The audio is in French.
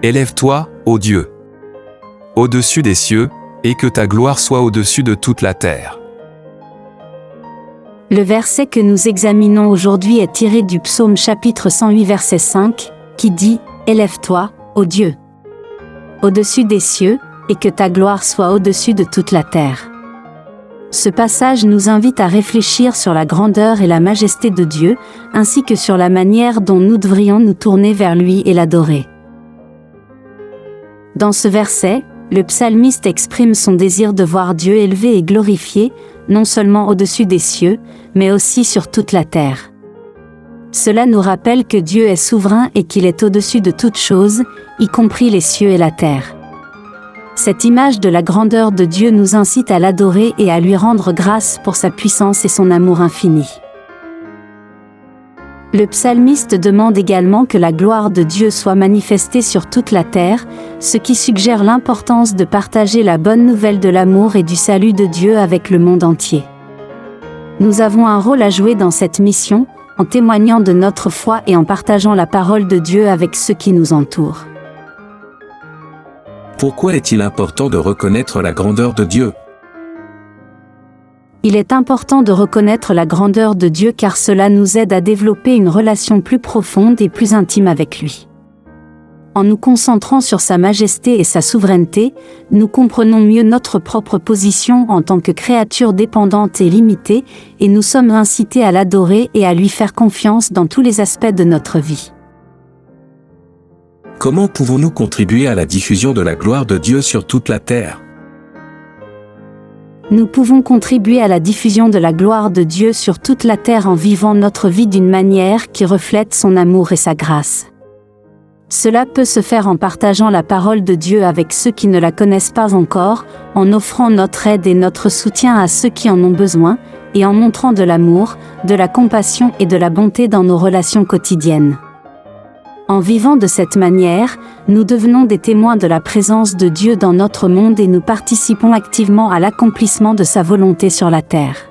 Élève-toi, ô Dieu, au-dessus des cieux, et que ta gloire soit au-dessus de toute la terre. Le verset que nous examinons aujourd'hui est tiré du psaume chapitre 108 verset 5, qui dit « Élève-toi, ô Dieu, au-dessus des cieux, et que ta gloire soit au-dessus de toute la terre. » Ce passage nous invite à réfléchir sur la grandeur et la majesté de Dieu, ainsi que sur la manière dont nous devrions nous tourner vers lui et l'adorer. Dans ce verset, le psalmiste exprime son désir de voir Dieu élevé et glorifié, non seulement au-dessus des cieux, mais aussi sur toute la terre. Cela nous rappelle que Dieu est souverain et qu'il est au-dessus de toutes choses, y compris les cieux et la terre. Cette image de la grandeur de Dieu nous incite à l'adorer et à lui rendre grâce pour sa puissance et son amour infini. Le psalmiste demande également que la gloire de Dieu soit manifestée sur toute la terre, ce qui suggère l'importance de partager la bonne nouvelle de l'amour et du salut de Dieu avec le monde entier. Nous avons un rôle à jouer dans cette mission, en témoignant de notre foi et en partageant la parole de Dieu avec ceux qui nous entourent. Pourquoi est-il important de reconnaître la grandeur de Dieu ? Il est important de reconnaître la grandeur de Dieu car cela nous aide à développer une relation plus profonde et plus intime avec lui. En nous concentrant sur sa majesté et sa souveraineté, nous comprenons mieux notre propre position en tant que créature dépendante et limitée, et nous sommes incités à l'adorer et à lui faire confiance dans tous les aspects de notre vie. Comment pouvons-nous contribuer à la diffusion de la gloire de Dieu sur toute la terre ? Nous pouvons contribuer à la diffusion de la gloire de Dieu sur toute la terre en vivant notre vie d'une manière qui reflète son amour et sa grâce. Cela peut se faire en partageant la parole de Dieu avec ceux qui ne la connaissent pas encore, en offrant notre aide et notre soutien à ceux qui en ont besoin, et en montrant de l'amour, de la compassion et de la bonté dans nos relations quotidiennes. En vivant de cette manière, nous devenons des témoins de la présence de Dieu dans notre monde et nous participons activement à l'accomplissement de sa volonté sur la terre.